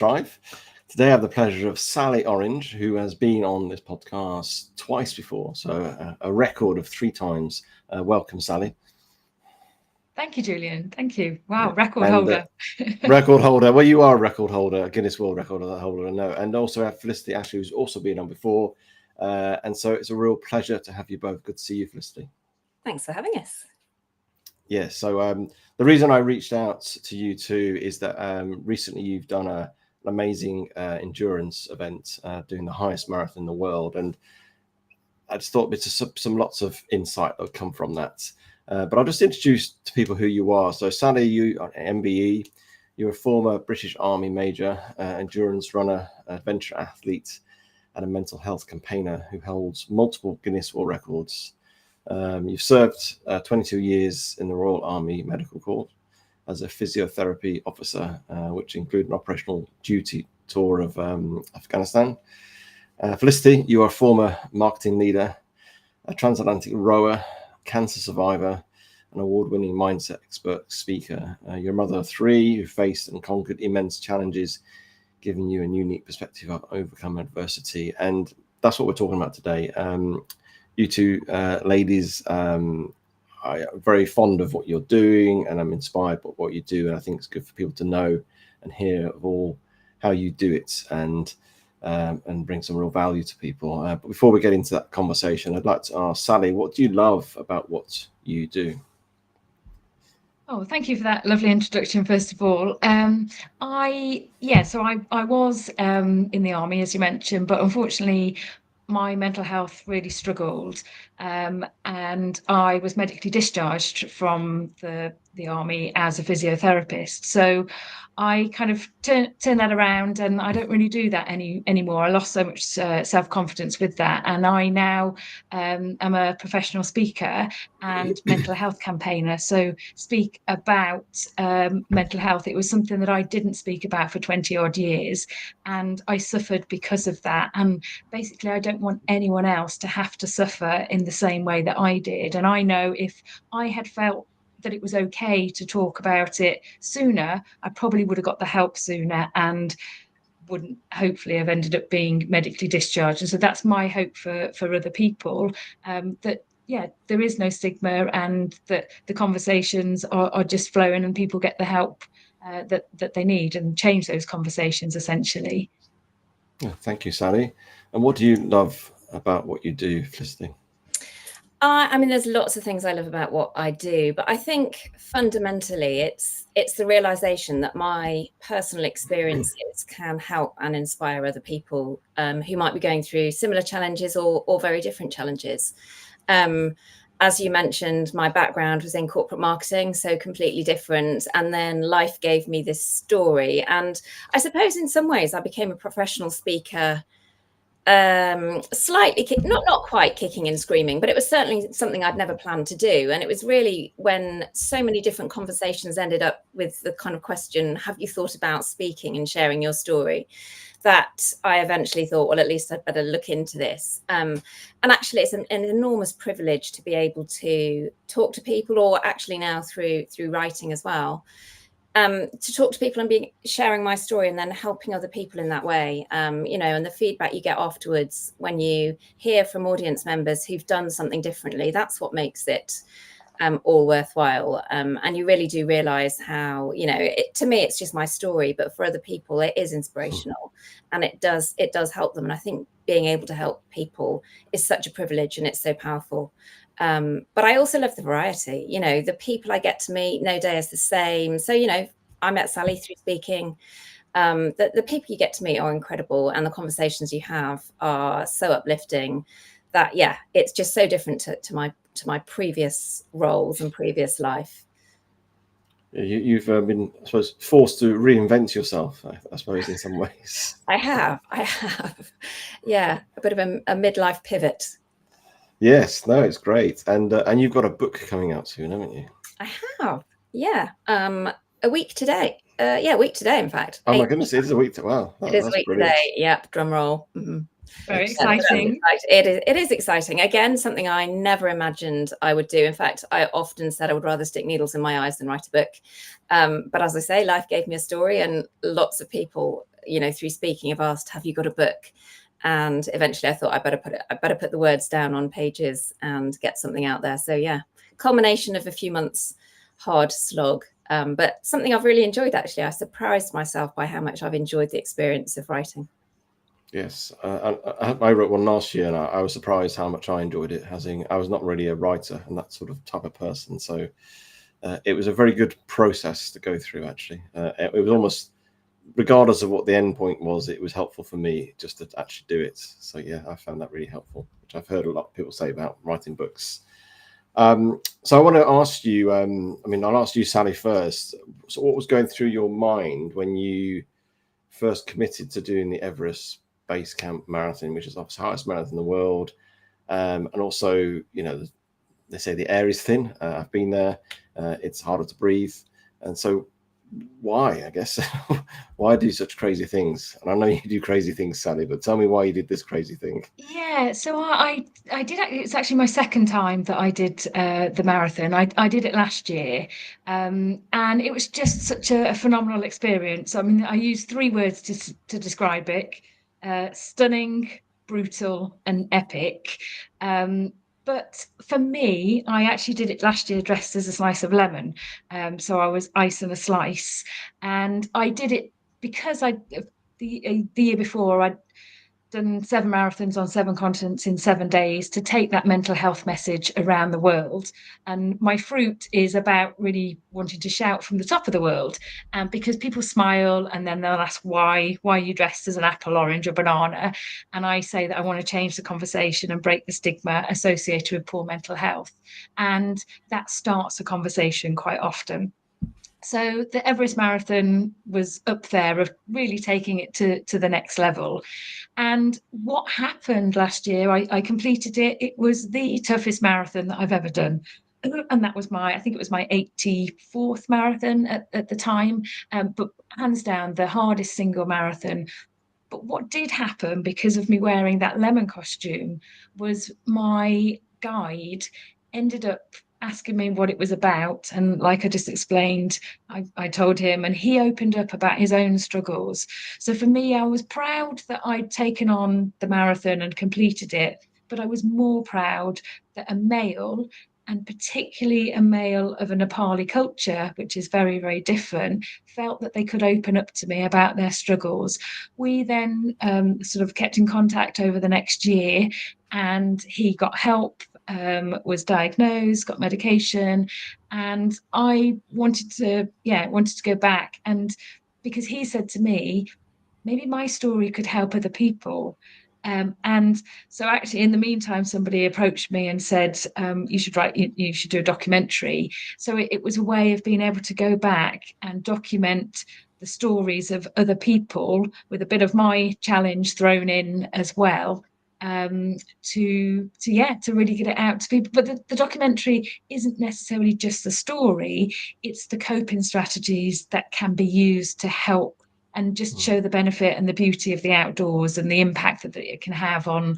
Drive. Today I have the pleasure of Sally Orange, who has been on this podcast twice before, so a record of 3 times. Welcome, Sally. Thank you, Julian. Thank you. Wow, record holder. Record holder. Well, you are a record holder, a Guinness World Record holder, I know. And also have Felicity Ashley, who's also been on before. And so it's a real pleasure to have you both. Good to see you, Felicity. Thanks for having us. Yeah, so the reason I reached out to you two is that recently you've done an amazing endurance event, doing the highest marathon in the world. And I just thought there's some lots of insight that would come from that. But I'll just introduce to people who you are. So Sally, you are an MBE. You're a former British Army major, endurance runner, adventure athlete, and a mental health campaigner who holds multiple Guinness World Records. You've served 22 years in the Royal Army Medical Corps as a physiotherapy officer, which included an operational duty tour of Afghanistan. Felicity, you are a former marketing leader, a transatlantic rower, cancer survivor, an award-winning mindset expert speaker. You're a mother of 3 who faced and conquered immense challenges, giving you a unique perspective of overcoming adversity. And that's what we're talking about today. You two ladies, I'm very fond of what you're doing, and I'm inspired by what you do. And I think it's good for people to know and hear of all how you do it, and bring some real value to people. But before we get into that conversation, I'd like to ask Sally, what do you love about what you do? Oh, thank you for that lovely introduction, first of all. I was in the army, as you mentioned, but unfortunately my mental health really struggled, and I was medically discharged from the army as a physiotherapist. So I kind of turn that around, and I don't really do that anymore. I lost so much self-confidence with that, and I now am a professional speaker and mental health campaigner. So speak about mental health. It was something that I didn't speak about for 20 odd years, and I suffered because of that. And basically, I don't want anyone else to have to suffer in the same way that I did. And I know if I had felt that it was okay to talk about it sooner, I probably would have got the help sooner and wouldn't hopefully have ended up being medically discharged. And so that's my hope for other people, that there is no stigma, and that the conversations are just flowing and people get the help that they need, and change those conversations essentially. Yeah, thank you, Sally. And what do you love about what you do, Felicity? I mean, there's lots of things I love about what I do, but I think fundamentally it's the realization that my personal experiences can help and inspire other people who might be going through similar challenges or very different challenges. As you mentioned, my background was in corporate marketing, so completely different. And then life gave me this story. And I suppose in some ways I became a professional speaker, slightly not quite kicking and screaming, but it was certainly something I'd never planned to do. And it was really when so many different conversations ended up with the kind of question, have you thought about speaking and sharing your story, that I eventually thought, well, at least I'd better look into this. And actually it's an enormous privilege to be able to talk to people, or actually now through writing as well, to talk to people and sharing my story and then helping other people in that way. And the feedback you get afterwards when you hear from audience members who've done something differently, that's what makes it all worthwhile. And you really do realize how, to me, it's just my story, but for other people, it is inspirational, and it does help them. And I think being able to help people is such a privilege, and it's so powerful. But I also love the variety. The people I get to meet, no day is the same. So, I met Sally through speaking. The people you get to meet are incredible, and the conversations you have are so uplifting that, it's just so different to my previous roles and previous life. You've been, I suppose, forced to reinvent yourself, I suppose, in some ways. I have. Yeah, a bit of a midlife pivot. Yes, no, it's great. And you've got a book coming out soon, haven't you? I have, yeah. A week today. A week today, in fact. Oh my goodness, it is a week today. Wow. It is a week today. Yep, drum roll. Mm-hmm. Very exciting. It is exciting. Again, something I never imagined I would do. In fact, I often said I would rather stick needles in my eyes than write a book. But as I say, life gave me a story, and lots of people through speaking, have asked, have you got a book? And eventually I thought I better put the words down on pages and get something out there. So yeah, culmination of a few months hard slog, but something I've really enjoyed, actually. I surprised myself by how much I've enjoyed the experience of writing. Yes, I wrote one last year, and I was surprised how much I enjoyed it. I was not really a writer and that sort of type of person, so it was a very good process to go through, actually. It was almost, regardless of what the end point was, it was helpful for me just to actually do it. So yeah, I found that really helpful, which I've heard a lot of people say about writing books. So I want to ask you, I'll ask you, Sally, first. So what was going through your mind when you first committed to doing the Everest Base Camp Marathon, which is the highest marathon in the world? And also, they say the air is thin. I've been there. It's harder to breathe. And so why, I guess, why do such crazy things? And I know you do crazy things, Sally, but tell me why you did this crazy thing. Yeah, so I did. It's actually my second time that I did the marathon. I did it last year, and it was just such a phenomenal experience. I mean, I use 3 words to describe it: stunning, brutal, and epic. But for me, I actually did it last year dressed as a slice of lemon. So I was ice and a slice, and I did it because the year before I'd done 7 marathons on 7 continents in 7 days to take that mental health message around the world. And my fruit is about really wanting to shout from the top of the world, because people smile and then they'll ask why are you dressed as an apple, orange, or banana? And I say that I want to change the conversation and break the stigma associated with poor mental health. And that starts a conversation quite often. So the Everest Marathon was up there of really taking it to the next level. And what happened last year, I completed it. It was the toughest marathon that I've ever done. And that was I think it was my 84th marathon at the time, but hands down the hardest single marathon. But what did happen, because of me wearing that lemon costume, was my guide ended up asking me what it was about. And like I just explained, I told him, and he opened up about his own struggles. So for me, I was proud that I'd taken on the marathon and completed it, but I was more proud that a male, and particularly a male of a Nepali culture, which is very, very different, felt that they could open up to me about their struggles. We then sort of kept in contact over the next year, and he got help, was diagnosed, got medication, and I wanted to go back. And because he said to me, maybe my story could help other people. And so actually in the meantime, somebody approached me and said, you should do a documentary. So it was a way of being able to go back and document the stories of other people with a bit of my challenge thrown in as well, to really get it out to people. But the documentary isn't necessarily just the story, it's the coping strategies that can be used to help and just show the benefit and the beauty of the outdoors and the impact that it can have on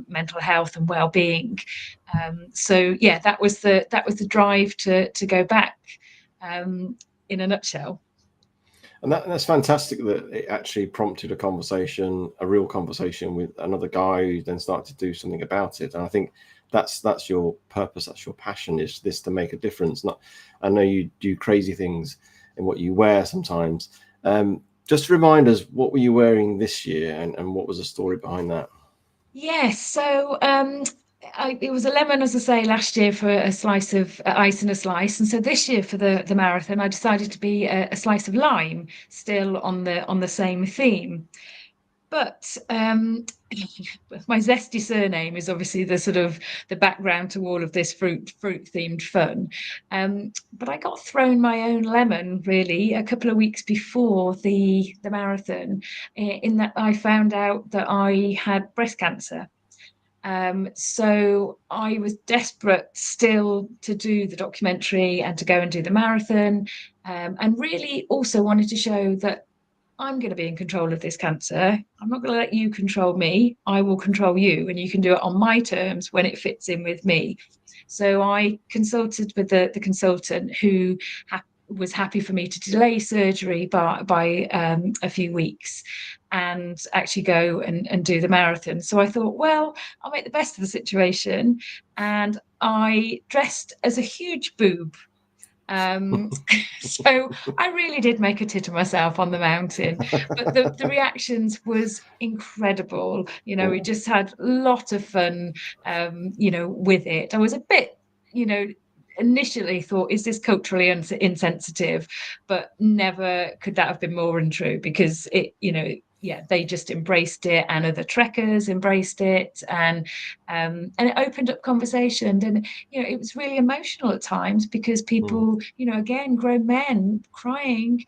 mental health and well-being. So yeah, that was the drive to go back, in a nutshell. And that's fantastic that it actually prompted a real conversation with another guy who then started to do something about it. And I think that's your purpose, that's your passion, is this to make a difference. I know you do crazy things in what you wear sometimes. Just remind us, what were you wearing this year, and what was the story behind that? Yes, so it was a lemon, as I say, last year for a slice of ice and a slice, and so this year for the marathon, I decided to be a slice of lime, still on the same theme. But my zesty surname is obviously the sort of the background to all of this fruit themed fun. But I got thrown my own lemon really a couple of weeks before the marathon, in that I found out that I had breast cancer. So I was desperate still to do the documentary and to go and do the marathon, and really also wanted to show that I'm going to be in control of this cancer. I'm not going to let you control me. I will control you, and you can do it on my terms when it fits in with me. So I consulted with the consultant who was happy for me to delay surgery by a few weeks and actually go and do the marathon. So I thought, well, I'll make the best of the situation. And I dressed as a huge boob. So I really did make a tit of myself on the mountain, but the reactions was incredible. You know, we just had a lot of fun, you know, with it. I was a bit, you know, initially thought, is this culturally insensitive? But never could that have been more untrue, because it, you know, yeah, they just embraced it, and other trekkers embraced it, and it opened up conversation. And you know, it was really emotional at times, because people, you know, again, grown men crying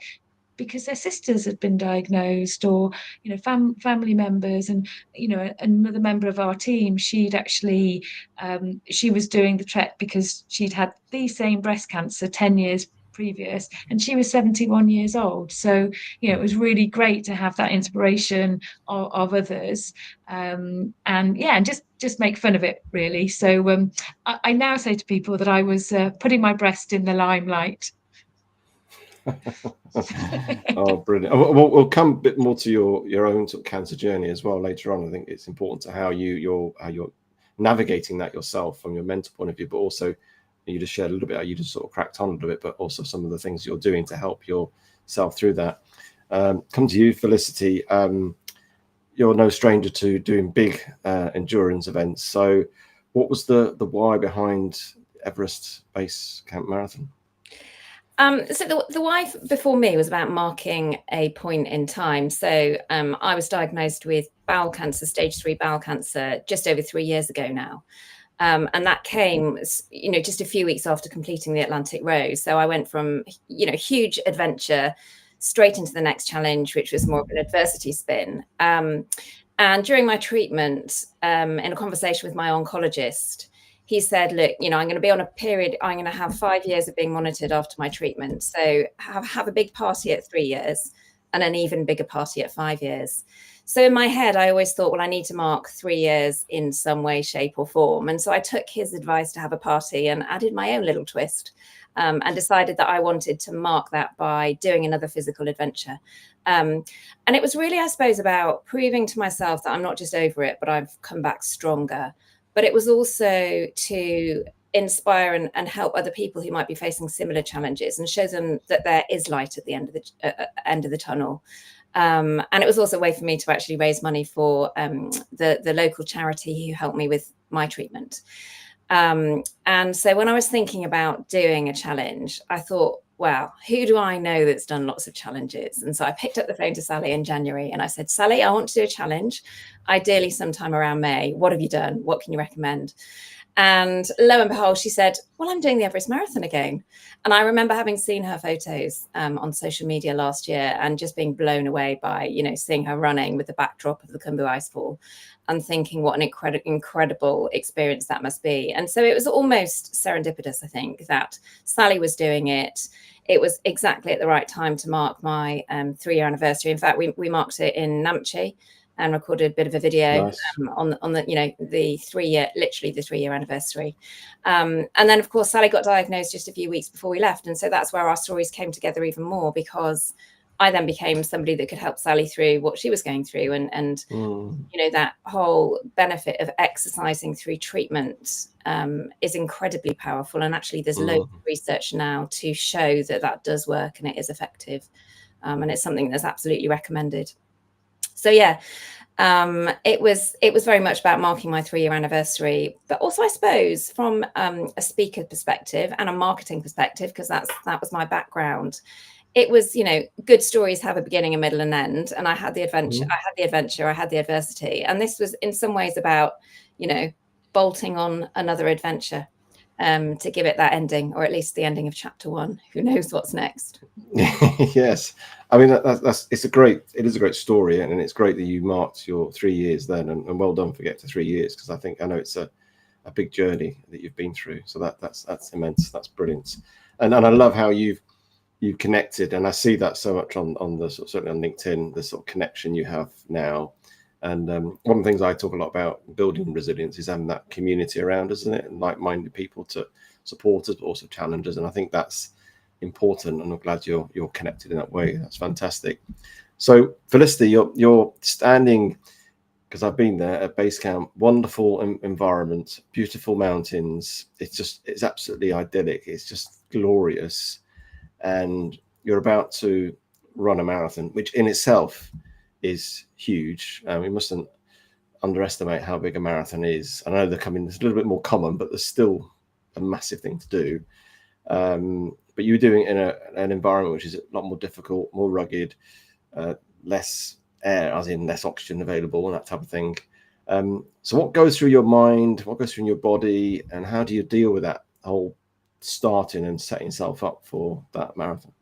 because their sisters had been diagnosed, or you know, family members. And you know, another member of our team, she'd actually she was doing the trek because she'd had the same breast cancer 10 years previous, and she was 71 years old. So you know, it was really great to have that inspiration of others, and yeah, and just make fun of it, really. So I now say to people that I was putting my breast in the limelight. Oh, brilliant. We'll come a bit more to your own sort of cancer journey as well later on. I think it's important to how you're navigating that yourself from your mental point of view, but also you just shared a little bit, you just sort of cracked on a little bit, but also some of the things you're doing to help yourself through that. Come to you, Felicity. You're no stranger to doing big endurance events. So what was the why behind Everest Base Camp Marathon? So the why before me was about marking a point in time. So I was diagnosed with bowel cancer, stage 3 bowel cancer, just over 3 years ago now. And that came, you know, just a few weeks after completing the Atlantic Rose. So I went from, you know, huge adventure straight into the next challenge, which was more of an adversity spin. And during my treatment, in a conversation with my oncologist, he said, look, you know, I'm going to be on a period, I'm going to have 5 years of being monitored after my treatment. So have a big party at 3 years and an even bigger party at 5 years. So in my head, I always thought, well, I need to mark 3 years in some way, shape or form. And so I took his advice to have a party and added my own little twist, and decided that I wanted to mark that by doing another physical adventure. And it was really, I suppose, about proving to myself that I'm not just over it, but I've come back stronger. But it was also to inspire and help other people who might be facing similar challenges, and show them that there is light at the end of the tunnel. And it was also a way for me to actually raise money for the local charity who helped me with my treatment. And so when I was thinking about doing a challenge, I thought, wow, who do I know that's done lots of challenges? And so I picked up the phone to Sally in January and I said, Sally, I want to do a challenge, ideally sometime around May. What have you done? What can you recommend? And lo and behold, she said, well, I'm doing the Everest Marathon again. And I remember having seen her photos on social media last year and just being blown away by, you know, seeing her running with the backdrop of the Khumbu Icefall and thinking what an incredible experience that must be. And so it was almost serendipitous, I think, that Sally was doing it. It was exactly at the right time to mark my 3-year anniversary. In fact, we marked it in Namche and recorded a bit of a video. Nice. on the, you know, the 3-year anniversary. And then of course, Sally got diagnosed just a few weeks before we left. And so that's where our stories came together even more, because I then became somebody that could help Sally through what she was going through. And you know, that whole benefit of exercising through treatment is incredibly powerful. And actually there's loads of research now to show that that does work and it is effective. And it's something that's absolutely recommended. So yeah, it was very much about marking my 3-year anniversary, but also I suppose from a speaker perspective and a marketing perspective, because that was my background. It was, you know, good stories have a beginning, a middle, and end. And I had the adventure, I had the adversity, and this was in some ways about, you know, bolting on another adventure to give it that ending, or at least the ending of chapter 1. Who knows what's next? Yes, I mean it is a great story, and it's great that you marked your 3 years then, and well done for getting to 3 years, because I know it's a big journey that you've been through. So that's immense. That's brilliant, and I love how you've connected, and I see that so much on the certainly on LinkedIn, the sort of connection you have now. And one of the things I talk a lot about building resilience is having that community around us, isn't it? And like-minded people to support us, but also challenge us. And I think that's important, and I'm glad you're connected in that way. That's fantastic. So Felicity, you're standing, because I've been there at base camp, wonderful environment, beautiful mountains. It's absolutely idyllic. It's just glorious. And you're about to run a marathon, which in itself is huge. We mustn't underestimate how big a marathon is. I know it's a little bit more common, but there's still a massive thing to do. But you're doing it in an environment which is a lot more difficult, more rugged, less air, as in less oxygen available, and that type of thing. So what goes through your mind, what goes through your body, and how do you deal with that whole starting and setting yourself up for that marathon?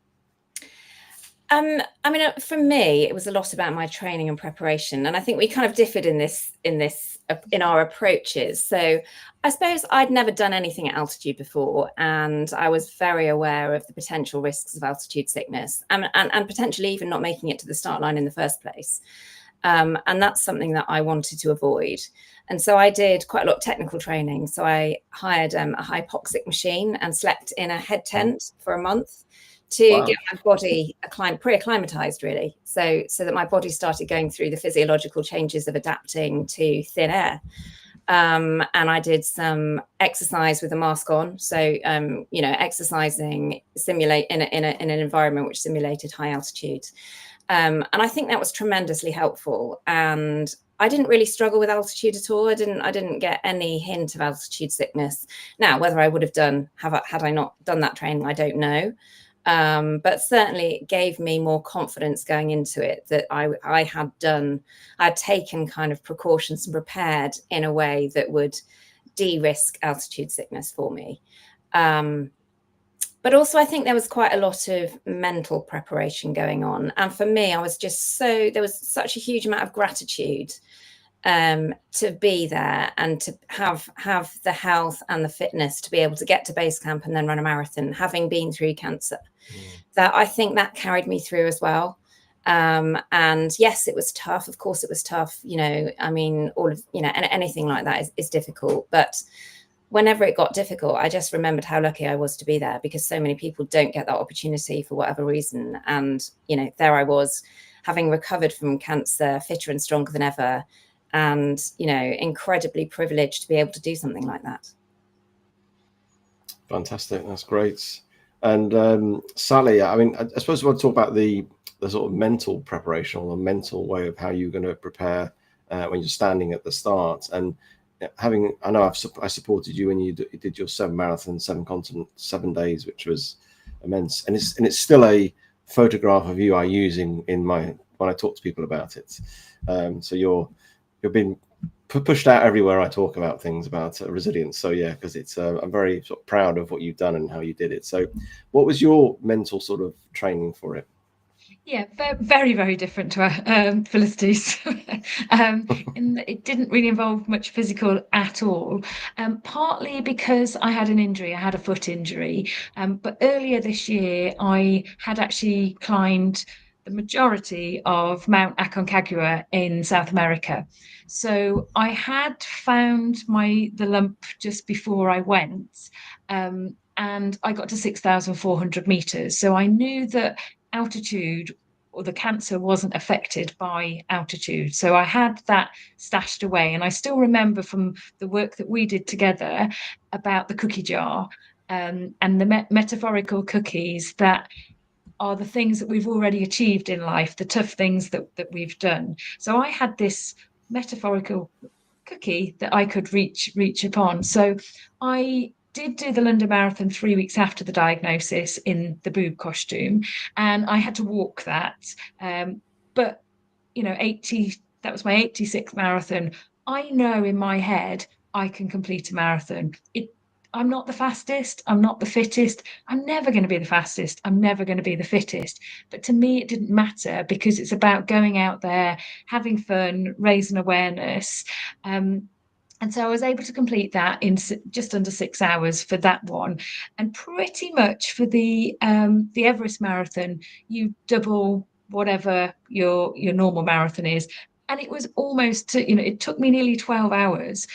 I mean, for me, it was a lot about my training and preparation, and I think we kind of differed in our approaches. So I suppose I'd never done anything at altitude before, and I was very aware of the potential risks of altitude sickness, and potentially even not making it to the start line in the first place. And that's something that I wanted to avoid. And so I did quite a lot of technical training. So I hired a hypoxic machine and slept in a head tent for a month to get my body pre-acclimatized, really, so that my body started going through the physiological changes of adapting to thin air. And I did some exercise with a mask on, so exercising in an environment which simulated high altitude, and I think that was tremendously helpful. And I didn't really struggle with altitude at all. I didn't get any hint of altitude sickness. Now, whether I would have had I not done that training, I don't know. But certainly it gave me more confidence going into it that I had taken kind of precautions and prepared in a way that would de-risk altitude sickness for me. But also I think there was quite a lot of mental preparation going on. And for me, there was such a huge amount of gratitude to be there and to have the health and the fitness to be able to get to base camp and then run a marathon, having been through cancer. That I think that carried me through as well. And yes, it was tough. Of course it was tough. I mean, anything like that is difficult. But whenever it got difficult, I just remembered how lucky I was to be there, because so many people don't get that opportunity for whatever reason. And, there I was, having recovered from cancer, fitter and stronger than ever, and, incredibly privileged to be able to do something like that. Fantastic. That's great. And Sally, I mean, I suppose we want to talk about the sort of mental preparation, or the mental way of how you're going to prepare when you're standing at the start. And I know I supported you when you did your 7 marathons, 7 continents, 7 days, which was immense. And it's still a photograph of you I use when I talk to people about it. So you're being pushed out everywhere I talk about things about resilience. So yeah, because I'm very sort of proud of what you've done and how you did it. So what was your mental sort of training for it? Yeah, very, very different to Felicity's. It didn't really involve much physical at all, partly because I had an injury. I had a foot injury. But earlier this year, I had actually climbed the majority of Mount Aconcagua in South America. So I had found the lump just before I went, and I got to 6,400 meters. So I knew that altitude or the cancer wasn't affected by altitude. So I had that stashed away. And I still remember from the work that we did together about the cookie jar, and the metaphorical cookies that are the things that we've already achieved in life, the tough things that we've done. So I had this metaphorical cookie that I could reach upon. So I did do the London Marathon 3 weeks after the diagnosis in the boob costume, and I had to walk that. But that was my 86th marathon. I know in my head I can complete a marathon. I'm not the fastest, I'm not the fittest, I'm never going to be the fastest, I'm never going to be the fittest. But to me, it didn't matter, because it's about going out there, having fun, raising awareness. And so I was able to complete that in just under 6 hours for that one. And pretty much for the Everest Marathon, you double whatever your normal marathon is. And it was almost, it took me nearly 12 hours,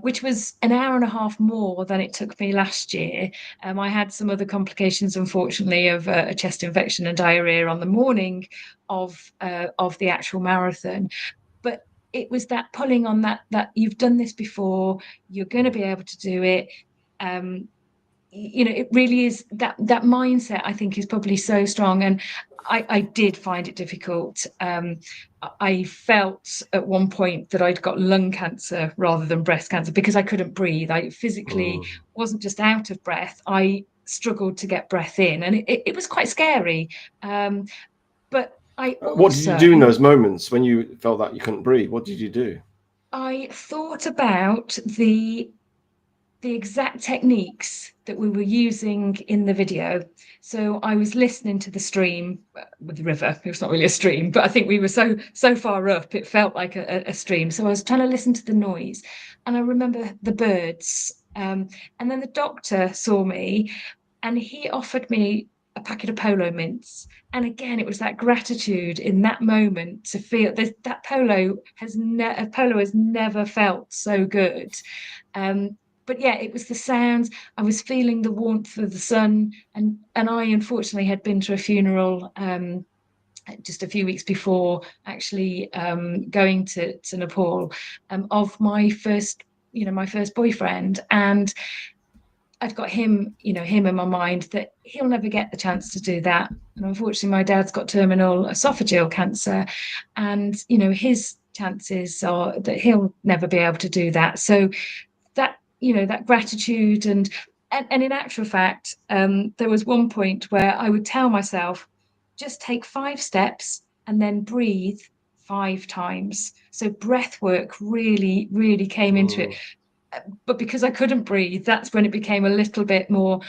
which was an hour and a half more than it took me last year. I had some other complications, unfortunately, of a chest infection and diarrhea on the morning of the actual marathon. But it was that pulling on that you've done this before, you're going to be able to do it. It really is that mindset, I think, is probably so strong. And I did find it difficult. I felt at one point that I'd got lung cancer rather than breast cancer because I couldn't breathe. I physically wasn't just out of breath. I struggled to get breath in, and it was quite scary. But I also... What did you do in those moments when you felt that you couldn't breathe? What did you do? I thought about the exact techniques that we were using in the video. So I was listening to the stream with the river. It was not really a stream, but I think we were so far up, it felt like a stream. So I was trying to listen to the noise, and I remember the birds. And then the doctor saw me, and he offered me a packet of polo mints. And again, it was that gratitude in that moment to feel that polo has never felt so good. But yeah, it was the sounds. I was feeling the warmth of the sun, and I unfortunately had been to a funeral just a few weeks before actually going to Nepal of my first boyfriend, and I'd got him in my mind that he'll never get the chance to do that. And unfortunately, my dad's got terminal esophageal cancer, and his chances are that he'll never be able to do that. So that gratitude and in actual fact, there was one point where I would tell myself, just take 5 steps and then breathe 5 times. So breath work really, really came into it. But because I couldn't breathe, that's when it became a little bit more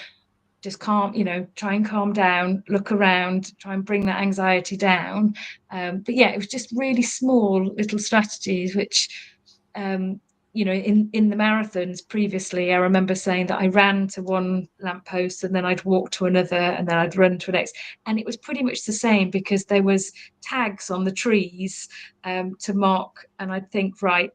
just calm, try and calm down, look around, try and bring that anxiety down. But yeah, it was just really small little strategies, which in the marathons previously, I remember saying that I ran to one lamppost and then I'd walk to another and then I'd run to the next. And it was pretty much the same because there was tags on the trees to mark. And I'd think, right,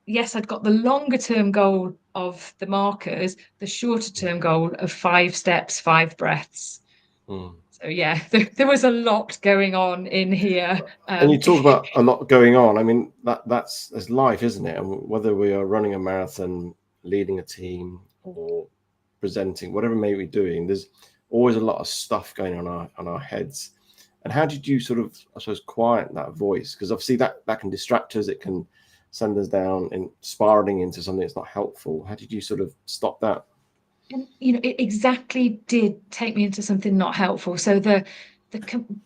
yes, I'd got the longer term goal of the markers, the shorter term goal of 5 steps, 5 breaths. So yeah, there was a lot going on in here. And you talk about a lot going on. I mean, that's life, isn't it? And whether we are running a marathon, leading a team, or presenting, whatever may be doing, there's always a lot of stuff going on our heads. And how did you sort of, I suppose, quiet that voice? Because obviously that can distract us. It can send us down and spiraling into something that's not helpful. How did you sort of stop that? And it exactly did take me into something not helpful. So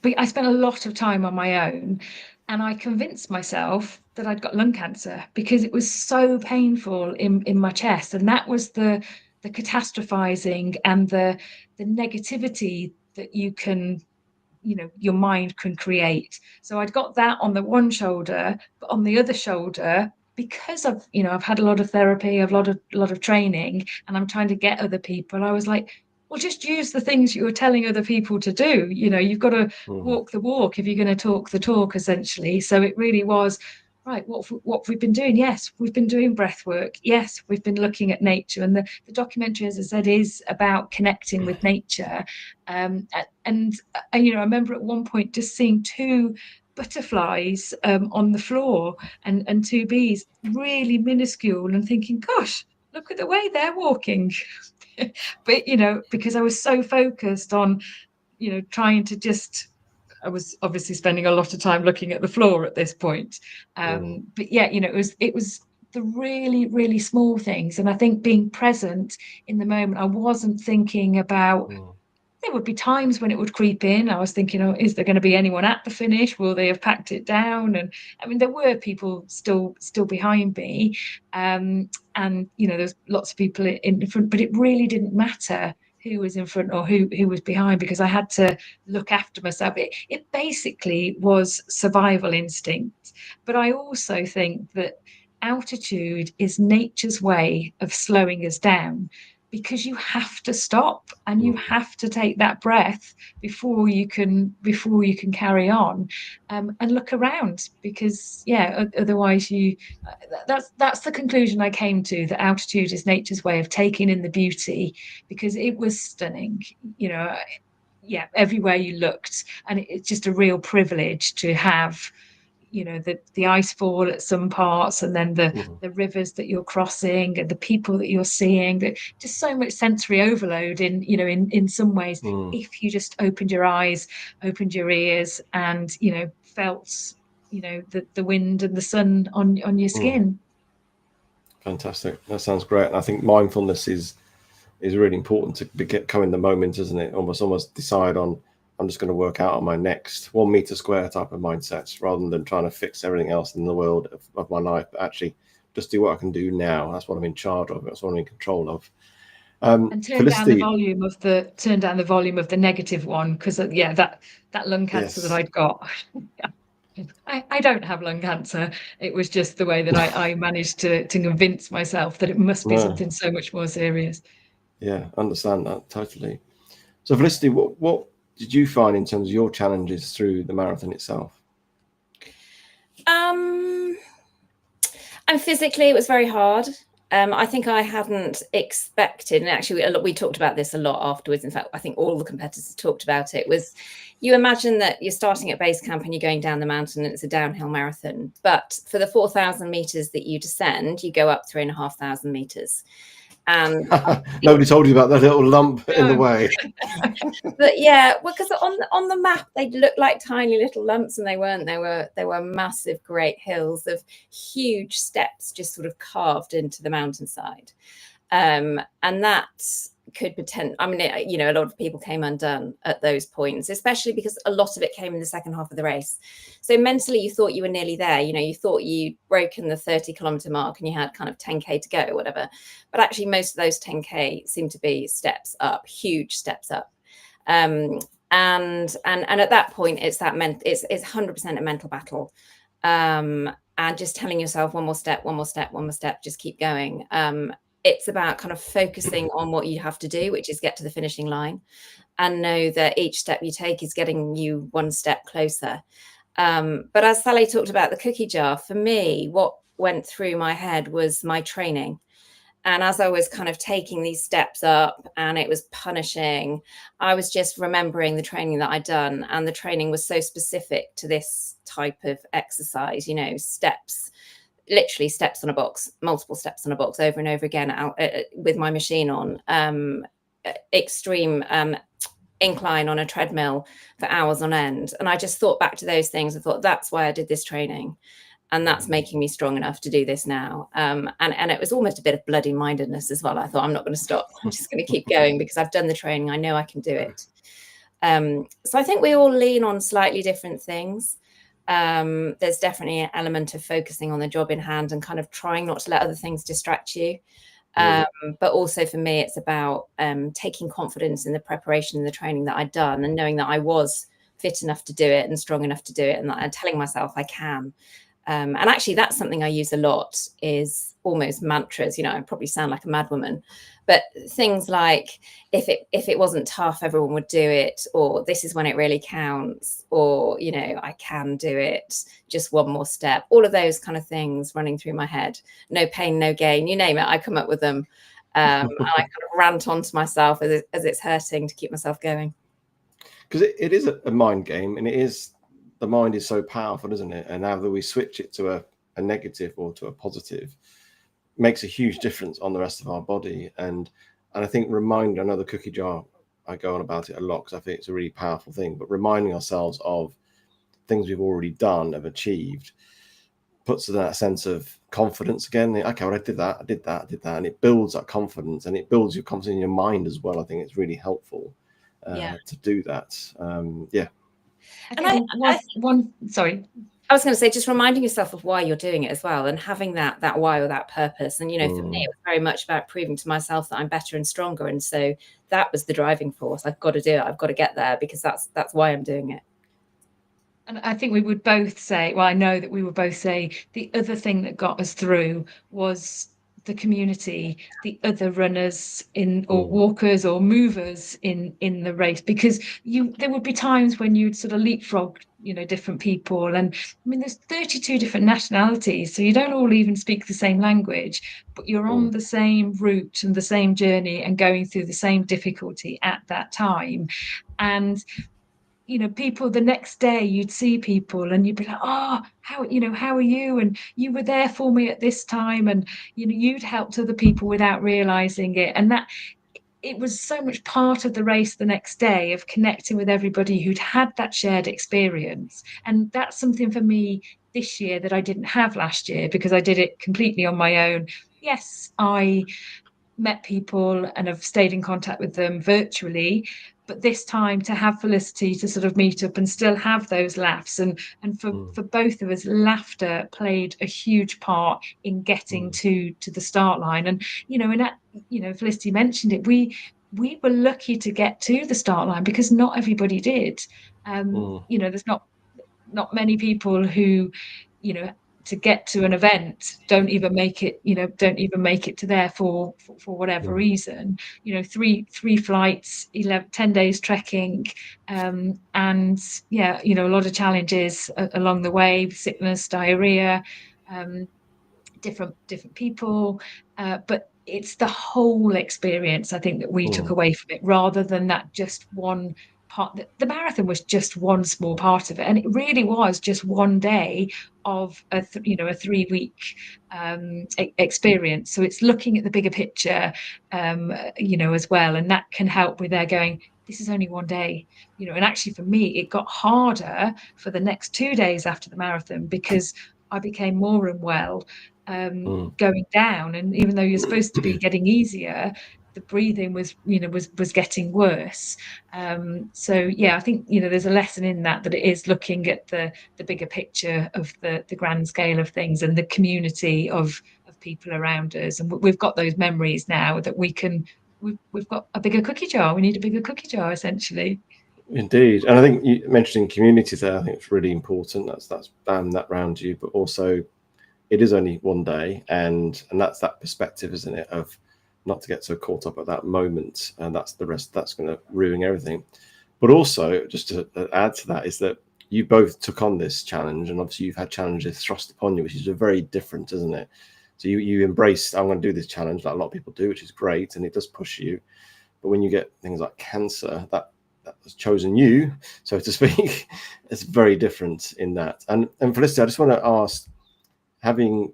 I spent a lot of time on my own, and I convinced myself that I'd got lung cancer because it was so painful in my chest, and that was the catastrophizing and the negativity that your mind can create. So I'd got that on the one shoulder, but on the other shoulder, because I've had a lot of therapy, a lot of training, and I'm trying to get other people, I was like, well, just use the things you were telling other people to do. You've got to walk the walk if you're going to talk the talk, essentially. So it really was, right, what we've been doing. Yes, we've been doing breath work. Yes, we've been looking at nature. And the documentary, as I said, is about connecting with nature. And I remember at one point just seeing 2 butterflies on the floor and 2 bees, really minuscule, and thinking, gosh, look at the way they're walking. But because I was so focused on trying to just, I was obviously spending a lot of time looking at the floor at this point. But yeah, it was the really, really small things. And I think being present in the moment, I wasn't thinking about, there would be times when it would creep in. I was thinking, is there going to be anyone at the finish? Will they have packed it down? And I mean, there were people still behind me. And, there's lots of people in front, but it really didn't matter who was in front or who was behind, because I had to look after myself. It basically was survival instinct. But I also think that altitude is nature's way of slowing us down. because you have to stop and you have to take that breath before you can carry on, and look around, because otherwise that's the conclusion I came to, that altitude is nature's way of taking in the beauty, because it was stunning, everywhere you looked, and it's just a real privilege to have the ice fall at some parts, and then the rivers that you're crossing, and the people that you're seeing, just so much sensory overload in some ways, if you just opened your eyes, opened your ears, and felt the wind and the sun on your skin. Fantastic. That sounds great. And I think mindfulness is really important to become in the moment, isn't it? Almost decide on, I'm just going to work out on my next 1 meter square type of mindsets, rather than trying to fix everything else in the world of my life, but actually just do what I can do now. That's what I'm in charge of. That's what I'm in control of. And turn down the volume of the negative one, because that lung cancer that I'd got. I don't have lung cancer. It was just the way that I managed to convince myself that it must be something so much more serious. Yeah, understand that totally. So Felicity, what did you find in terms of your challenges through the marathon itself? And physically, it was very hard. I think I hadn't expected, and actually we talked about this a lot afterwards. In fact, I think all the competitors talked about it, was you imagine that you're starting at base camp and you're going down the mountain and it's a downhill marathon. But for the 4,000 meters that you descend, you go up 3,500 meters. And nobody told you about that little lump in the way. But because on the map they looked like tiny little lumps, and they weren't. They were massive, great hills of huge steps just sort of carved into the mountainside, and that could pretend. I mean, a lot of people came undone at those points, especially because a lot of it came in the second half of the race. So mentally, you thought you were nearly there. You thought you'd broken the 30-kilometer mark and you had kind of 10K to go or whatever. But actually, most of those 10K seem to be steps up, huge steps up. And at that point, it's 100% a mental battle. And just telling yourself one more step, just keep going. It's about kind of focusing on what you have to do, which is get to the finishing line, and know that each step you take is getting you one step closer. But as Sally talked about the cookie jar, for me, what went through my head was my training. And as I was kind of taking these steps up and it was punishing, I was just remembering the training that I'd done. And the training was so specific to this type of exercise, steps. Literally steps on a box, multiple steps on a box over and over again out with my machine on, extreme incline on a treadmill for hours on end. And I just thought back to those things. I thought, that's why I did this training. And that's making me strong enough to do this now. And it was almost a bit of bloody mindedness as well. I thought, I'm not going to stop. I'm just going to keep going because I've done the training. I know I can do it. So I think we all lean on slightly different things. There's definitely an element of focusing on the job in hand and kind of trying not to let other things distract you. But also for me, it's about taking confidence in the preparation and the training that I'd done, and knowing that I was fit enough to do it and strong enough to do it, and telling myself I can. And actually, that's something I use a lot, is almost mantras. I probably sound like a madwoman, but things like, if it wasn't tough, everyone would do it, or this is when it really counts, or, I can do it, just one more step. All of those kind of things running through my head. No pain, no gain, you name it, I come up with them. And I kind of rant onto myself as it's hurting to keep myself going. Because it is a mind game, and the mind is so powerful, isn't it? And now that we switch it to a negative or to a positive, makes a huge difference on the rest of our body. And I think I know the cookie jar, I go on about it a lot because I think it's a really powerful thing, but reminding ourselves of things we've already done, have achieved, puts us in that sense of confidence again. Okay, well, I did that. And it builds that confidence, and it builds your confidence in your mind as well. I think it's really helpful to do that. Sorry. I was going to say, just reminding yourself of why you're doing it as well, and having that why or that purpose. And, for me, it was very much about proving to myself that I'm better and stronger. And so that was the driving force. I've got to do it. I've got to get there, because that's why I'm doing it. And I think we would both say, well, I know that we would both say the other thing that got us through was the community, the other runners or walkers or movers in the race, because there would be times when you'd sort of leapfrog, different people. And I mean, there's 32 different nationalities, so you don't all even speak the same language, but you're on the same route and the same journey and going through the same difficulty at that time. And people, the next day you'd see people and you'd be like, oh, how are you? And you were there for me at this time. And, you'd helped other people without realizing it. And that it was so much part of the race the next day of connecting with everybody who'd had that shared experience. And that's something for me this year that I didn't have last year, because I did it completely on my own. Yes, I met people and have stayed in contact with them virtually, but this time to have Felicity to sort of meet up and still have those laughs, and for both of us, laughter played a huge part in getting to the start line. And Felicity mentioned it, we were lucky to get to the start line because not everybody did. There's not many people who to get to an event don't even make it to there for whatever reason. 3 flights, 10 days trekking, and a lot of challenges along the way, sickness, diarrhea, different people, but it's the whole experience, I think, that we took away from it, rather than that just one part. The marathon was just one small part of it, and it really was just one day of a 3-week experience. So it's looking at the bigger picture, as well, and that can help with their going, this is only one day, and actually for me it got harder for the next 2 days after the marathon, because I became more unwell going down, and even though you're supposed to be getting easier, the breathing was getting worse. So I think there's a lesson in that it is looking at the bigger picture of the grand scale of things and the community of people around us. And we've got those memories now that we've got a bigger cookie jar. We need a bigger cookie jar, essentially. Indeed. And I think you mentioning community there, I think it's really important. That's band that round you, but also it is only one day, and that's that perspective, isn't it, of not to get so caught up at that moment, and that's the rest that's going to ruin everything. But also, just to add to that, is that you both took on this challenge, and obviously you've had challenges thrust upon you, which is very different, isn't it? So you embraced, I'm going to do this challenge, like a lot of people do, which is great, and it does push you. But when you get things like cancer, that has chosen you, so to speak, it's very different in that. And Felicity, I just want to ask, having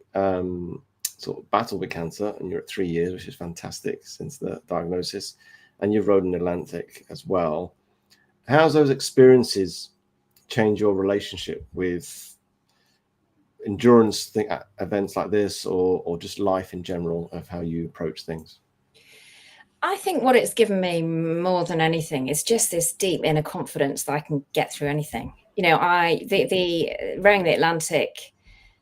sort of battled with cancer, and you're at 3 years, which is fantastic since the diagnosis, and you've rode an Atlantic as well. How's those experiences change your relationship with endurance events like this, or just life in general, of how you approach things? I think what it's given me more than anything is just this deep inner confidence that I can get through anything. The rowing the Atlantic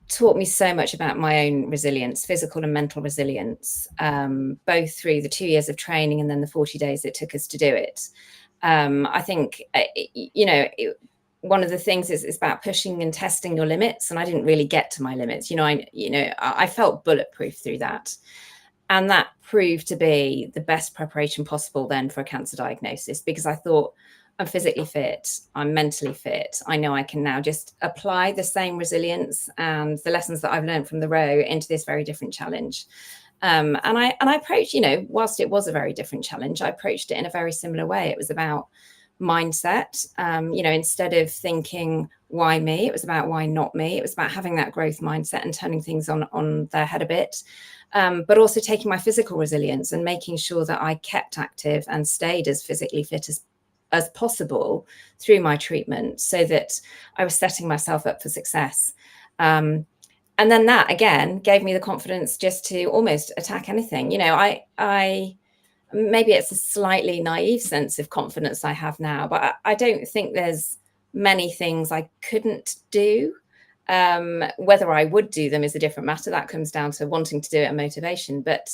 taught me so much about my own resilience, physical and mental resilience, both through the 2 years of training and then the 40 days it took us to do it. I think, one of the things is about pushing and testing your limits. And I didn't really get to my limits. I felt bulletproof through that. And that proved to be the best preparation possible then for a cancer diagnosis, because I thought, I'm physically fit, I'm mentally fit. I know I can now just apply the same resilience and the lessons that I've learned from the row into this very different challenge. And I approached, whilst it was a very different challenge, I approached it in a very similar way. It was about mindset. Instead of thinking, why me? It was about why not me? It was about having that growth mindset and turning things on their head a bit. But also taking my physical resilience and making sure that I kept active and stayed as physically fit as possible through my treatment, so that I was setting myself up for success. And then that again gave me the confidence just to almost attack anything. I maybe it's a slightly naive sense of confidence I have now, but I don't think there's many things I couldn't do. Whether I would do them is a different matter. That comes down to wanting to do it and motivation. But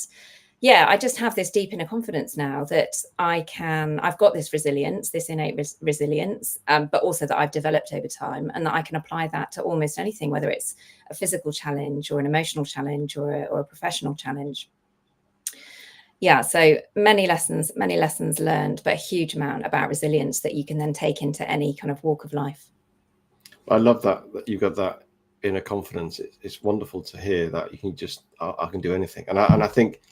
yeah, I just have this deep inner confidence now that I've got this resilience, this innate resilience, but also that I've developed over time, and that I can apply that to almost anything, whether it's a physical challenge or an emotional challenge or a professional challenge. Yeah, so many lessons learned, but a huge amount about resilience that you can then take into any kind of walk of life. I love that you got that inner confidence. It's wonderful to hear that you can just, I can do anything. And I think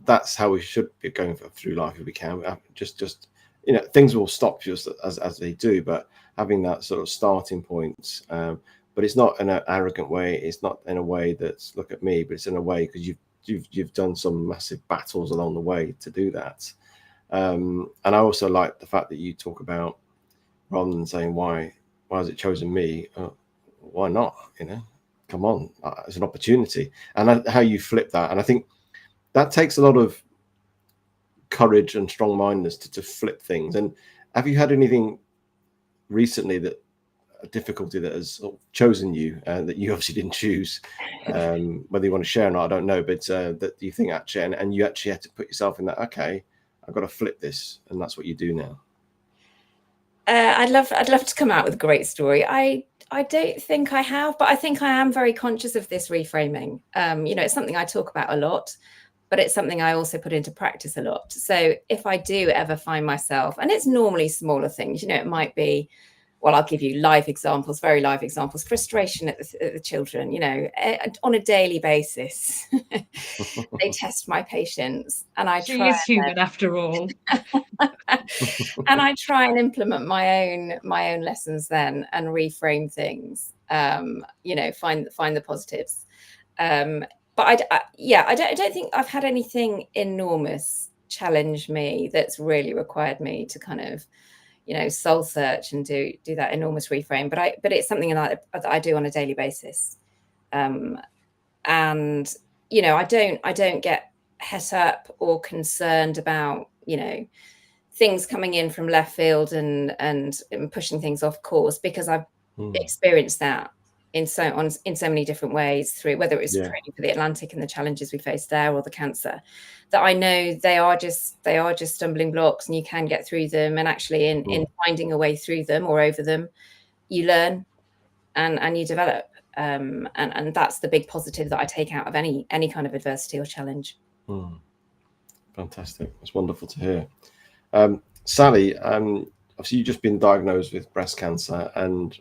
that's how we should be going through life if we can. Just you know, things will stop just as they do, but having that sort of starting point. But it's not in an arrogant way. It's not in a way that's look at me, but it's in a way because you've done some massive battles along the way to do that. And I also like the fact that you talk about, rather than saying why has it chosen me, why not? You know, come on, it's an opportunity. And how you flip that, and I think that takes a lot of courage and strong-mindedness to flip things. And have you had anything recently that a difficulty that has sort of chosen you, that you obviously didn't choose, whether you want to share or not, I don't know, but that you think actually, and you actually had to put yourself in that, okay, I've got to flip this, and that's what you do now? I'd love to come out with a great story. I don't think I have, but I think I am very conscious of this reframing. You know, it's something I talk about a lot, but it's something I also put into practice a lot. So if I do ever find myself, and it's normally smaller things, you know, it might be, well, I'll give you live examples, very live examples, frustration at the children, you know, on a daily basis. They test my patience, and I She is human after all. And I try and implement my own lessons then and reframe things, you know, find the positives. But I don't think I've had anything enormous challenge me that's really required me to kind of, you know, soul search and do that enormous reframe. But it's something that I do on a daily basis. And, you know, I don't get het up or concerned about, you know, things coming in from left field and pushing things off course, because I've experienced that in so many different ways, through whether it was training for the Atlantic and the challenges we faced there, or the cancer, that I know they are just stumbling blocks, and you can get through them. And actually in finding a way through them or over them, you learn and you develop. And that's the big positive that I take out of any kind of adversity or challenge. Fantastic. It's wonderful to hear. Sally, obviously you've just been diagnosed with breast cancer, and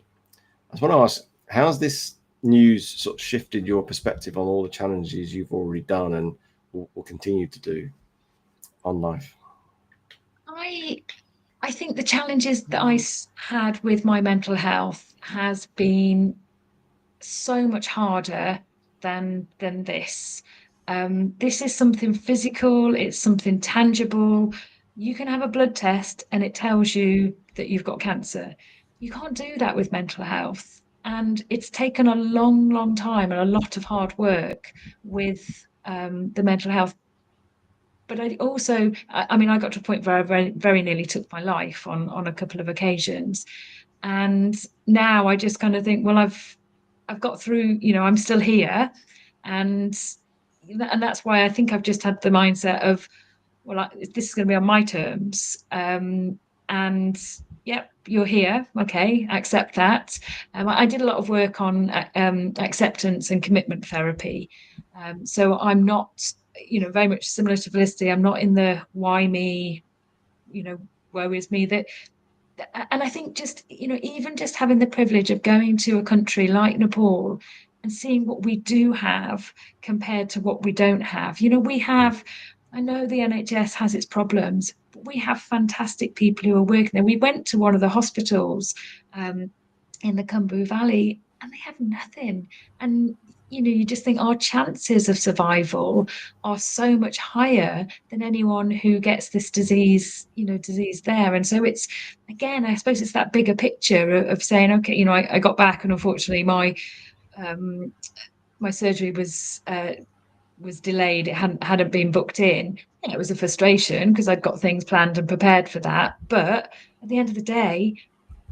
I just want to ask, how's this news sort of shifted your perspective on all the challenges you've already done and will continue to do on life? I think the challenges that I had with my mental health has been so much harder than this. This is something physical, it's something tangible. You can have a blood test and it tells you that you've got cancer. You can't do that with mental health. And it's taken a long time and a lot of hard work with the mental health. But I also, I mean, I got to a point where I very nearly took my life on a couple of occasions. And now I just kind of think, well, I've got through, you know, I'm still here. And that's why I think I've just had the mindset of, well, this is going to be on my terms. And yep, you're here. Okay, accept that. I did a lot of work on acceptance and commitment therapy. So I'm not, you know, very much similar to Felicity. I'm not in the why me, you know, woe is me. And I think just, you know, even just having the privilege of going to a country like Nepal and seeing what we do have compared to what we don't have. You know, we have, I know the NHS has its problems, but we have fantastic people who are working there. We went to one of the hospitals in the Khumbu Valley and they have nothing. And, you know, you just think our chances of survival are so much higher than anyone who gets this disease there. And so it's, again, I suppose it's that bigger picture of saying, okay, you know, I got back and unfortunately my surgery was delayed. It hadn't been booked in. Yeah, it was a frustration because I'd got things planned and prepared for that. But at the end of the day,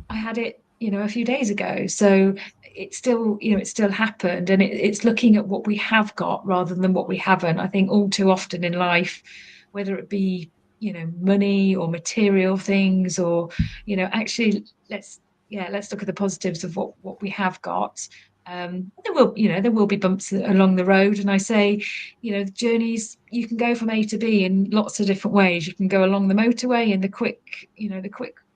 I had it, you know, a few days ago. So it's still, it's still happened, and it's looking at what we have got rather than what we haven't. I think all too often in life, whether it be, money or material things, or, actually let's look at the positives of what we have got. There will be bumps along the road, and I say, the journeys, you can go from A to B in lots of different ways. You can go along the motorway in the quick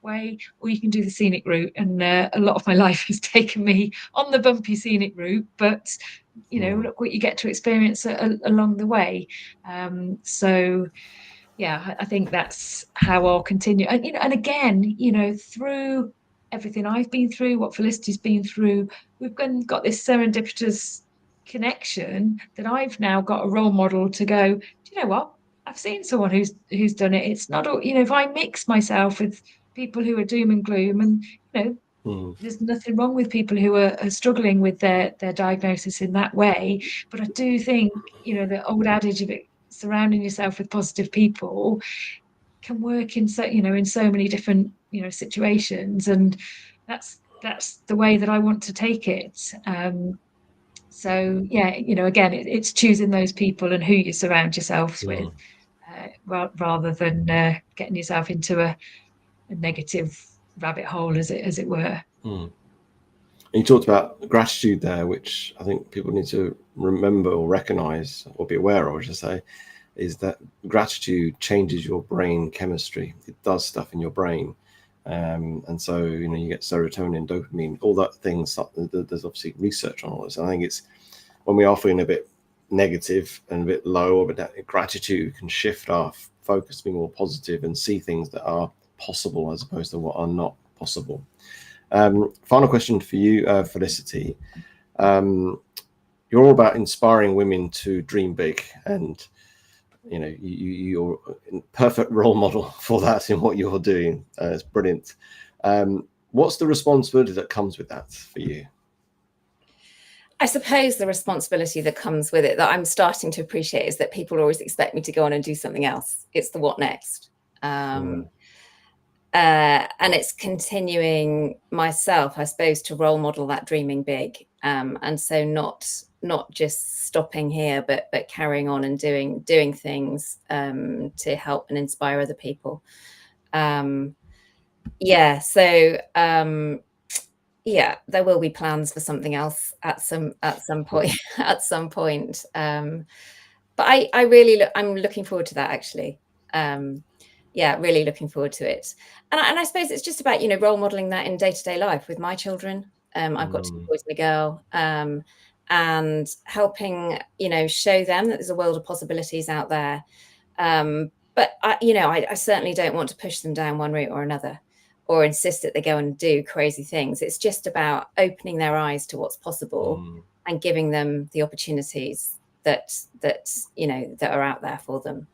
way, or you can do the scenic route. And a lot of my life has taken me on the bumpy scenic route, but look what you get to experience along the way. So yeah, I think that's how I'll continue. And again, through everything I've been through, what Felicity's been through, we've got this serendipitous connection that I've now got a role model to go, do you know what? I've seen someone who's done it. It's not all, if I mix myself with people who are doom and gloom, and there's nothing wrong with people who are struggling with their diagnosis in that way. But I do think, the old adage of it, surrounding yourself with positive people, can work in so many different situations, and that's the way that I want to take it. So yeah, again, it's choosing those people and who you surround yourselves with, rather than getting yourself into a negative rabbit hole, as it were. And you talked about gratitude there, which I think people need to remember or recognize or be aware of, I should say, is that gratitude changes your brain chemistry. It does stuff in your brain. And so, you get serotonin, dopamine, all that things. There's obviously research on all this. And I think it's when we are feeling a bit negative and a bit low, but that gratitude can shift our focus to be more positive and see things that are possible as opposed to what are not possible. Final question for you, Felicity. You're all about inspiring women to dream big, and you're a perfect role model for that in what you're doing. It's brilliant. What's the responsibility that comes with that for you? I suppose the responsibility that comes with it, that I'm starting to appreciate, is that people always expect me to go on and do something else. It's the what next. And it's continuing myself, I suppose, to role model that dreaming big. And so not just stopping here, but carrying on and doing things to help and inspire other people. There will be plans for something else at some point. But I'm looking forward to that, actually. Really looking forward to it. And I suppose it's just about, role modeling that in day-to-day life with my children. I've got 2 boys and a girl, and helping, show them that there's a world of possibilities out there. But I certainly don't want to push them down one route or another, or insist that they go and do crazy things. It's just about opening their eyes to what's possible and giving them the opportunities that are out there for them.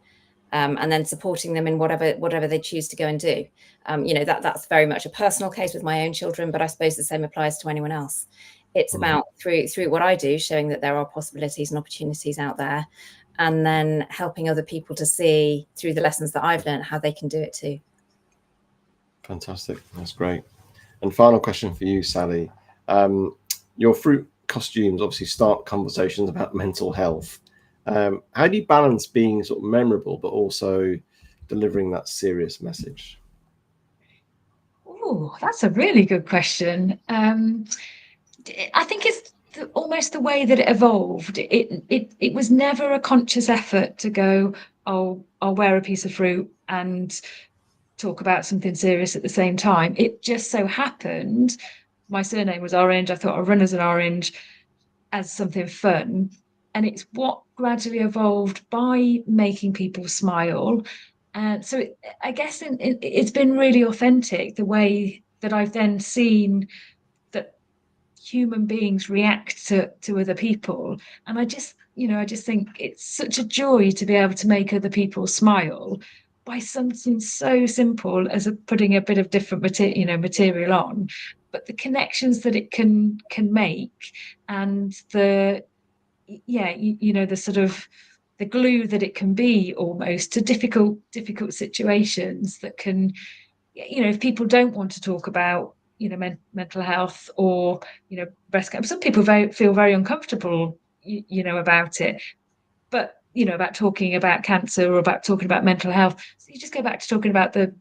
And then supporting them in whatever they choose to go and do. That's very much a personal case with my own children, but I suppose the same applies to anyone else. It's about through what I do, showing that there are possibilities and opportunities out there, and then helping other people to see through the lessons that I've learned how they can do it too. Fantastic. That's great. And final question for you, Sally. Your fruit costumes obviously start conversations about mental health. How do you balance being sort of memorable but also delivering that serious message? Oh, that's a really good question. I think it's almost the way that it evolved. It was never a conscious effort to go, oh, I'll wear a piece of fruit and talk about something serious at the same time. It just so happened my surname was Orange. I thought I'd run as an orange as something fun. And it's what gradually evolved by making people smile. So I guess it's been really authentic, the way that I've then seen that human beings react to other people. And I just think it's such a joy to be able to make other people smile by something so simple as putting a bit of different material on, but the connections that it can make, and the sort of the glue that it can be almost to difficult situations that can, if people don't want to talk about mental health or, breast cancer. Some people feel very uncomfortable, about it. But, about talking about cancer or about talking about mental health. So you just go back to talking about the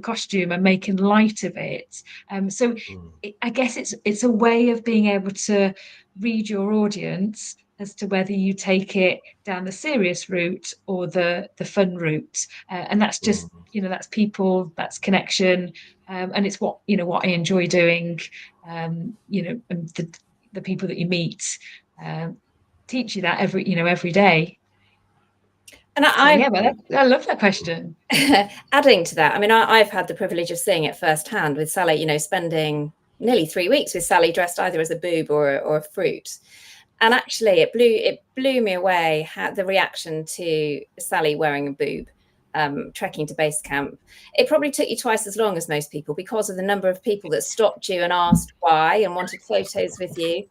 costume and making light of it. I guess it's a way of being able to read your audience as to whether you take it down the serious route or the fun route. And that's just, that's people, that's connection. And it's what I enjoy doing, and the people that you meet teach you that every day. And I love that question. Adding to that, I mean, I've had the privilege of seeing it firsthand with Sally, spending nearly 3 weeks with Sally dressed either as a boob or a fruit. And actually it blew me away the reaction to Sally wearing a boob, trekking to base camp. It probably took you twice as long as most people because of the number of people that stopped you and asked why and wanted photos with you.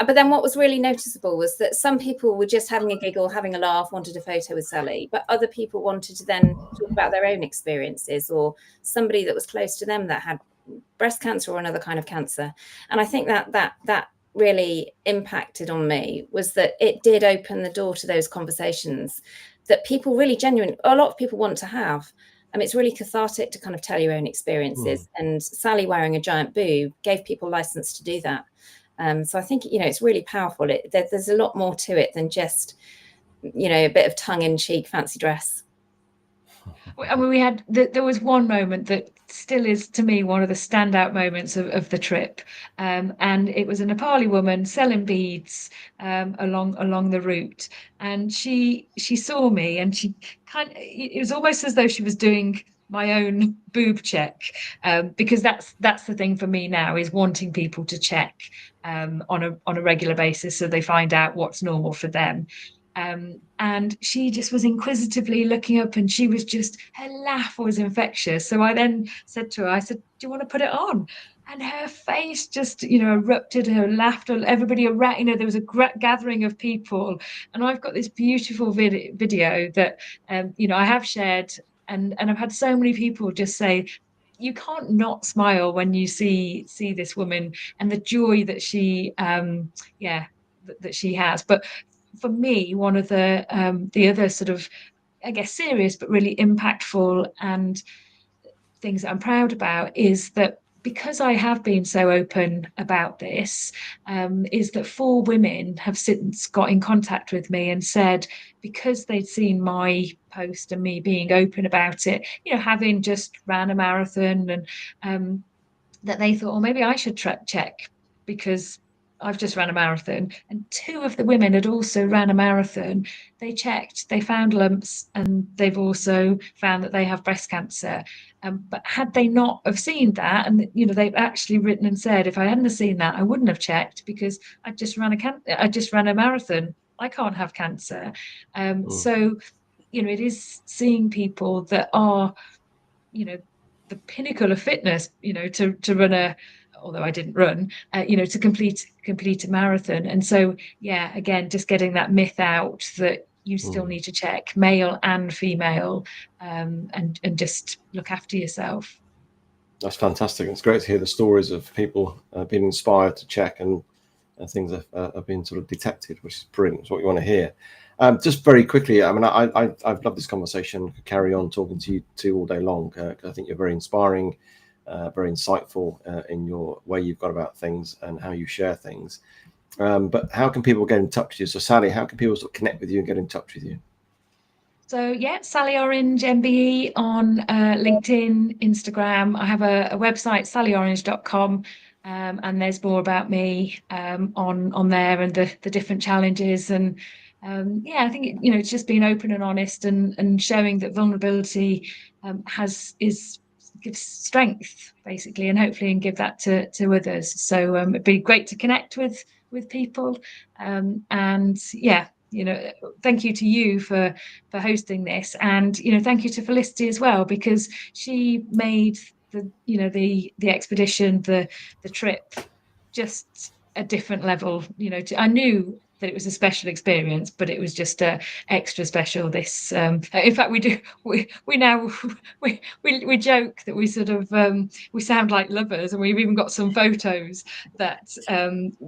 But then what was really noticeable was that some people were just having a giggle, having a laugh, wanted a photo with Sally, but other people wanted to then talk about their own experiences or somebody that was close to them that had breast cancer or another kind of cancer. And I think that really impacted on me was that it did open the door to those conversations that people really a lot of people want to have. It's really cathartic to kind of tell your own experiences. And Sally wearing a giant boob gave people license to do that. So I think, it's really powerful. There's a lot more to it than just, a bit of tongue-in-cheek fancy dress. I mean, there was one moment that still is, to me, one of the standout moments of the trip. And it was a Nepali woman selling beads along the route. And she saw me and it was almost as though she was doing my own boob check, because that's the thing for me now, is wanting people to check on a regular basis so they find out what's normal for them. And she just was inquisitively looking up, and her laugh was infectious. So I then said to her, I said, "Do you want to put it on?" And her face just, erupted, her laughter, everybody around, there was a gathering of people. And I've got this beautiful video that, I have shared, and I've had so many people just say, you can't not smile when you see this woman and the joy that she, that she has. But for me, one of the other sort of, I guess, serious but really impactful and things that I'm proud about is that because I have been so open about this, is that 4 women have since got in contact with me and said, because they'd seen my post and me being open about it, having just ran a marathon, and that they thought, well, maybe I should check because I've just ran a marathon. And 2 of the women had also ran a marathon. They checked, they found lumps, and they've also found that they have breast cancer. But had they not have seen that, and they've actually written and said, if I hadn't have seen that, I wouldn't have checked because I just ran a marathon. I can't have cancer. So, it is seeing people that are, the pinnacle of fitness, to run although I didn't run, to complete a marathon. And so, again, just getting that myth out that you still need to check, male and female, and just look after yourself. That's fantastic. It's great to hear the stories of people being inspired to check, and things have been sort of detected, which is brilliant. It's what you want to hear. Just very quickly, I mean, I've loved this conversation. Could carry on talking to you 2 all day long, because I think you're very inspiring, very insightful in your way you've got about things and how you share things. But how can people get in touch with you? So Sally, how can people sort of connect with you and get in touch with you? So Sally Orange MBE on LinkedIn, Instagram. I have a website, sallyorange.com, and there's more about me on there and the different challenges. And I think it's just being open and honest and showing that vulnerability gives strength, basically, and hopefully and give that to others. So it'd be great to connect with people, and thank you to you for hosting this, and thank you to Felicity as well, because she made the expedition, the trip, just a different level. I knew that it was a special experience, but it was just extra special. This, in fact, we joke that we sort of we sound like lovers, and we've even got some photos that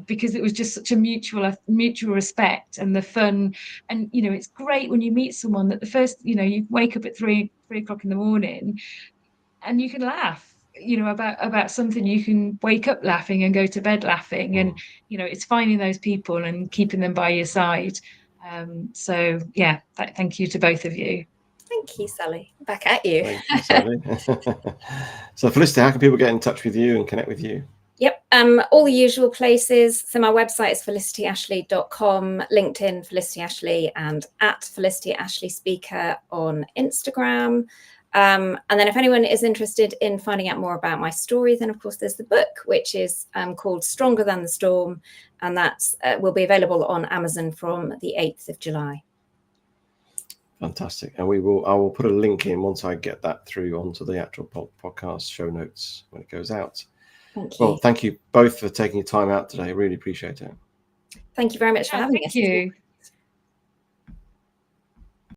because it was just such a mutual respect and the fun. And you know, it's great when you meet someone that the first, you know, you wake up at 3 o'clock in the morning and you can laugh, you know, about something. You can wake up laughing and go to bed laughing, and you know, it's finding those people and keeping them by your side. So yeah, thank you to both of you. Thank you, Sally. Back at you. Thank you, Sally. So Felicity, how can people get in touch with you and connect with you? Yep, all the usual places. So my website is felicityashley.com, LinkedIn Felicity Ashley, and at Felicity Ashley Speaker on Instagram. And then if anyone is interested in finding out more about my story, then of course there's the book, which is called Stronger Than the Storm, and that's will be available on Amazon from the 8th of July. Fantastic. And I will put a link in once I get that through onto the actual podcast show notes when it goes out. Thank you. Well, thank you both for taking your time out today. I really appreciate it. Thank you very much for having us. Thank you.